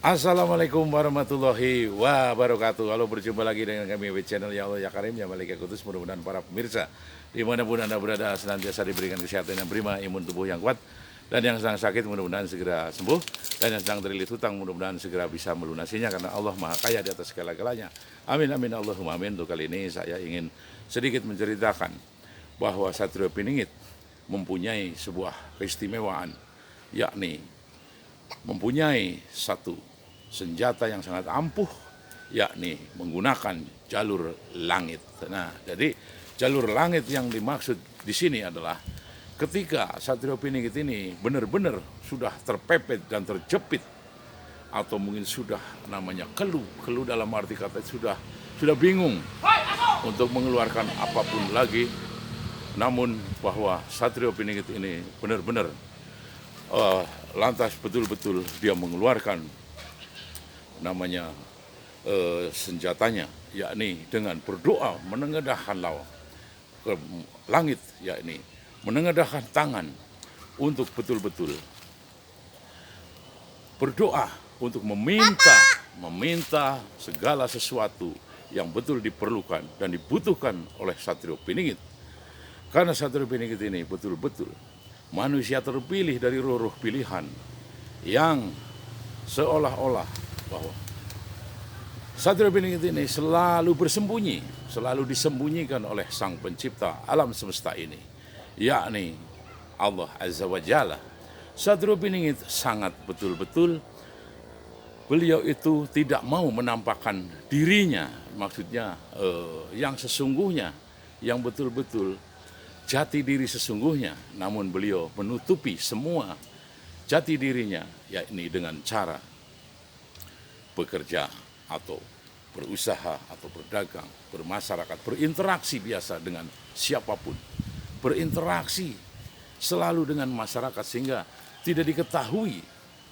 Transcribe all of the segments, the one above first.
Assalamualaikum warahmatullahi wabarakatuh. Halo, berjumpa lagi dengan kami di channel Ya Allah Ya Karim, Ya Malik Ya Kudus. Mudah-mudahan para pemirsa dimanapun Anda berada senantiasa diberikan kesehatan yang prima, imun tubuh yang kuat, dan yang sedang sakit mudah-mudahan segera sembuh, dan yang sedang terlilit hutang mudah-mudahan segera bisa melunasinya karena Allah Maha Kaya di atas segala-galanya. Amin amin Allahumma amin. Untuk kali ini saya ingin sedikit menceritakan bahwa Satrio Piningit mempunyai sebuah keistimewaan, yakni mempunyai satu senjata yang sangat ampuh, yakni menggunakan jalur langit. Nah, jadi jalur langit yang dimaksud di sini adalah ketika Satrio Piningit ini benar-benar sudah terpepet dan terjepit, atau mungkin sudah namanya keluh dalam arti kata sudah bingung untuk mengeluarkan apapun lagi, namun bahwa Satrio Piningit ini benar-benar lantas betul-betul dia mengeluarkan namanya senjatanya, yakni dengan berdoa menengadahkan lawa ke langit, yakni menengadahkan tangan untuk betul-betul berdoa untuk meminta segala sesuatu yang betul diperlukan dan dibutuhkan oleh Satrio Piningit. Karena Satrio Piningit ini betul-betul manusia terpilih dari roh-roh pilihan yang seolah-olah bahwa Satrio Piningit ini selalu bersembunyi, selalu disembunyikan oleh Sang Pencipta alam semesta ini, yakni Allah Azza wa Jalla. Satrio Piningit sangat betul-betul, beliau itu tidak mau menampakkan dirinya, maksudnya yang sesungguhnya, yang betul-betul jati diri sesungguhnya, namun beliau menutupi semua jati dirinya, yakni dengan cara bekerja atau berusaha atau berdagang, bermasyarakat, berinteraksi biasa dengan siapapun, berinteraksi selalu dengan masyarakat sehingga tidak diketahui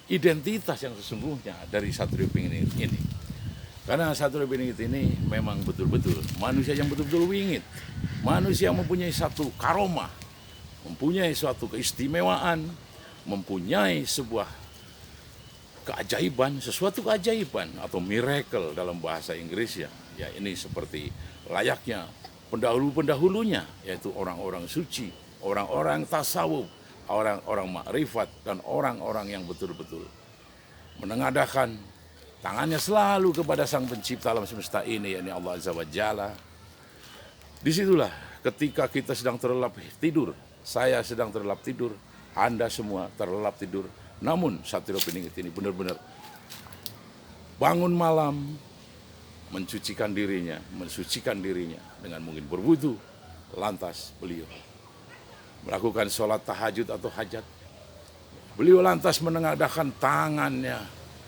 identitas yang sesungguhnya dari Satrio Piningit ini. Karena Satrio Piningit ini memang betul-betul manusia yang betul-betul wingit, manusia yang mempunyai satu karomah, mempunyai suatu keistimewaan, mempunyai sebuah keajaiban, sesuatu keajaiban atau miracle dalam bahasa Inggris ya. Ya, ini seperti layaknya pendahulu-pendahulunya, yaitu orang-orang suci, orang-orang tasawuf, orang-orang makrifat, dan orang-orang yang betul-betul menengadahkan tangannya selalu kepada Sang Pencipta alam semesta ini, yakni Allah Azza wa Jalla. Disitulah ketika kita sedang terlelap tidur, saya sedang terlelap tidur, Anda semua terlelap tidur, namun Satrio Piningit ini benar-benar bangun malam, mensucikan dirinya dengan mungkin berwudu, lantas beliau melakukan sholat tahajud atau hajat. Beliau lantas menengadahkan tangannya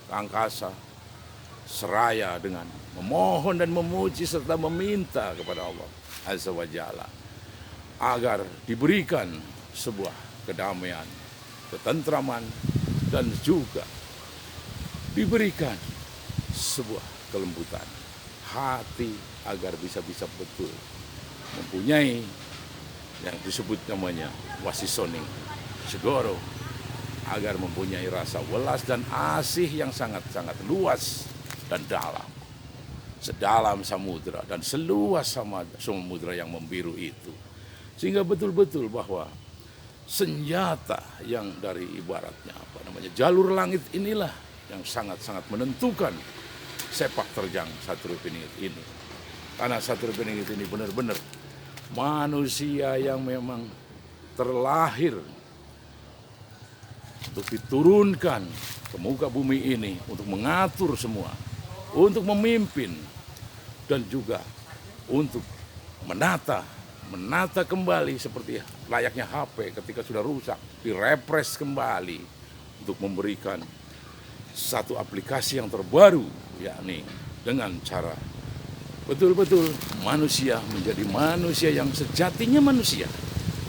ke angkasa, seraya dengan memohon dan memuji serta meminta kepada Allah Azza wa Jalla agar diberikan sebuah kedamaian, ketentraman, dan juga diberikan sebuah kelembutan hati agar bisa betul mempunyai yang disebut namanya wasisoning segoro, agar mempunyai rasa welas dan asih yang sangat-sangat luas dan dalam, sedalam samudra dan seluas samudra yang membiru itu, sehingga betul-betul bahwa senjata yang dari ibaratnya jalur langit inilah yang sangat-sangat menentukan sepak terjang Satrio Piningit ini. Karena Satrio Piningit ini benar-benar manusia yang memang terlahir untuk diturunkan ke muka bumi ini untuk mengatur semua, untuk memimpin, dan juga untuk menata kembali seperti layaknya HP ketika sudah rusak, direpres kembali untuk memberikan satu aplikasi yang terbaru, yakni dengan cara betul-betul manusia menjadi manusia yang sejatinya manusia,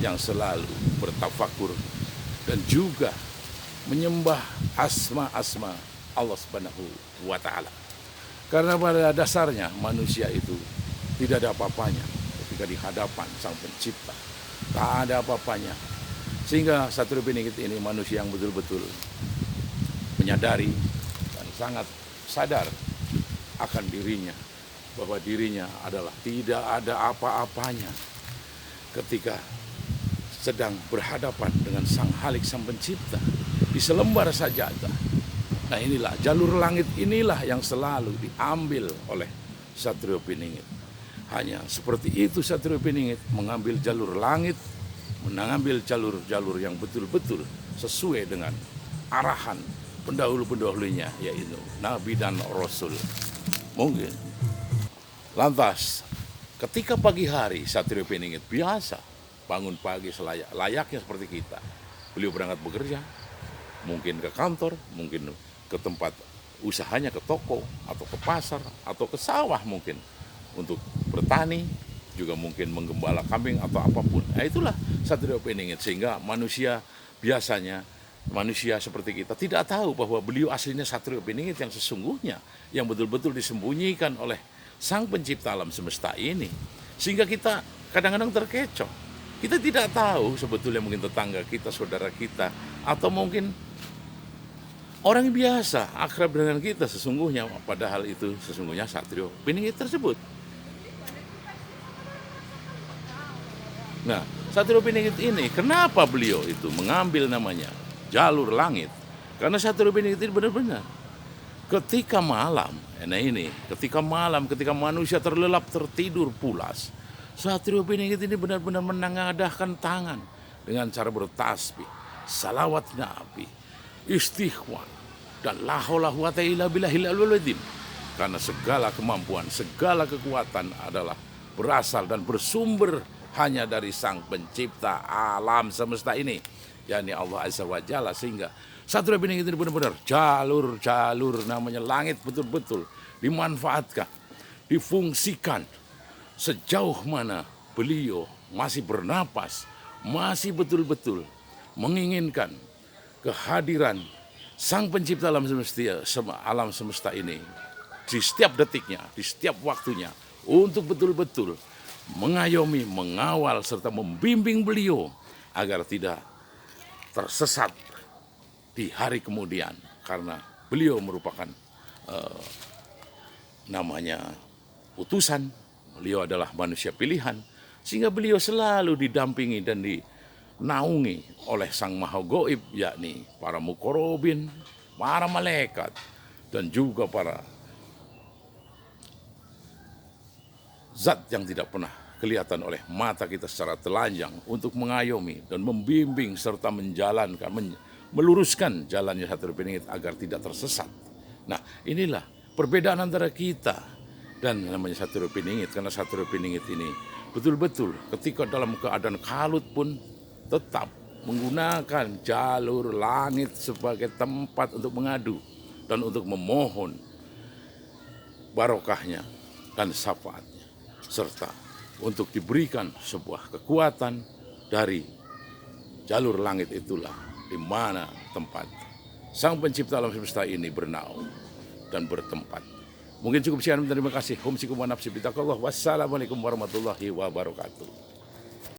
yang selalu bertafakur dan juga menyembah asma-asma Allah Subhanahu wa Ta'ala. Karena pada dasarnya manusia itu tidak ada apa-apanya ketika di hadapan Sang Pencipta, tak ada apa-apanya. Sehingga Satrio Piningit ini manusia yang betul-betul menyadari dan sangat sadar akan dirinya, bahwa dirinya adalah tidak ada apa-apanya ketika sedang berhadapan dengan Sang Halik, Sang Pencipta di selembar sajadah. Nah inilah jalur langit, inilah yang selalu diambil oleh Satrio Piningit. Hanya seperti itu Satrio Piningit mengambil jalur langit, mengambil jalur-jalur yang betul-betul sesuai dengan arahan pendahulu-pendahulunya, yaitu Nabi dan Rasul. Mungkin. Lantas, ketika pagi hari Satrio Piningit biasa bangun pagi layaknya seperti kita. Beliau berangkat bekerja, mungkin ke kantor, mungkin ke tempat usahanya, ke toko, atau ke pasar, atau ke sawah mungkin. Untuk bertani, juga mungkin menggembala kambing atau apapun. Nah itulah Satrio Piningit, sehingga manusia biasanya, manusia seperti kita tidak tahu bahwa beliau aslinya Satrio Piningit yang sesungguhnya, yang betul-betul disembunyikan oleh Sang Pencipta alam semesta ini. Sehingga kita kadang-kadang terkecoh. Kita tidak tahu sebetulnya mungkin tetangga kita, saudara kita, atau mungkin orang biasa akrab dengan kita sesungguhnya, padahal itu sesungguhnya Satrio Piningit tersebut. Nah, Satrio Piningit ini, kenapa beliau itu mengambil namanya jalur langit? Karena Satrio Piningit ini benar-benar ketika malam, ketika manusia terlelap tertidur pulas, Satrio Piningit ini benar-benar menengadahkan tangan dengan cara bertasbih, salawat Nabi, istighfar, dan la haula wala quwata illa billahil aliyil azim. Karena segala kemampuan, segala kekuatan adalah berasal dan bersumber hanya dari Sang Pencipta alam semesta ini, yakni Allah Azza wa Jalla. Sehingga Satrio Piningit ini benar-benar jalur namanya langit betul-betul dimanfaatkan, difungsikan sejauh mana beliau masih bernapas, masih betul-betul menginginkan kehadiran Sang Pencipta alam semesta ini di setiap detiknya, di setiap waktunya, untuk betul-betul mengayomi, mengawal, serta membimbing beliau agar tidak tersesat di hari kemudian. Karena beliau merupakan namanya utusan, beliau adalah manusia pilihan, sehingga beliau selalu didampingi dan dinaungi oleh Sang Maha Gaib, yakni para mukorobin, para malaikat, dan juga para zat yang tidak pernah kelihatan oleh mata kita secara telanjang untuk mengayomi dan membimbing serta menjalankan, meluruskan jalannya Satrio Piningit agar tidak tersesat. Nah inilah perbedaan antara kita dan namanya Satrio Piningit, karena Satrio Piningit ini betul-betul ketika dalam keadaan kalut pun tetap menggunakan jalur langit sebagai tempat untuk mengadu dan untuk memohon barokahnya dan syafaatnya, serta untuk diberikan sebuah kekuatan dari jalur langit itulah di mana tempat Sang Pencipta alam semesta ini bernaung dan bertempat. Mungkin cukup sekian, terima kasih. Wassalamualaikum warahmatullahi wabarakatuh.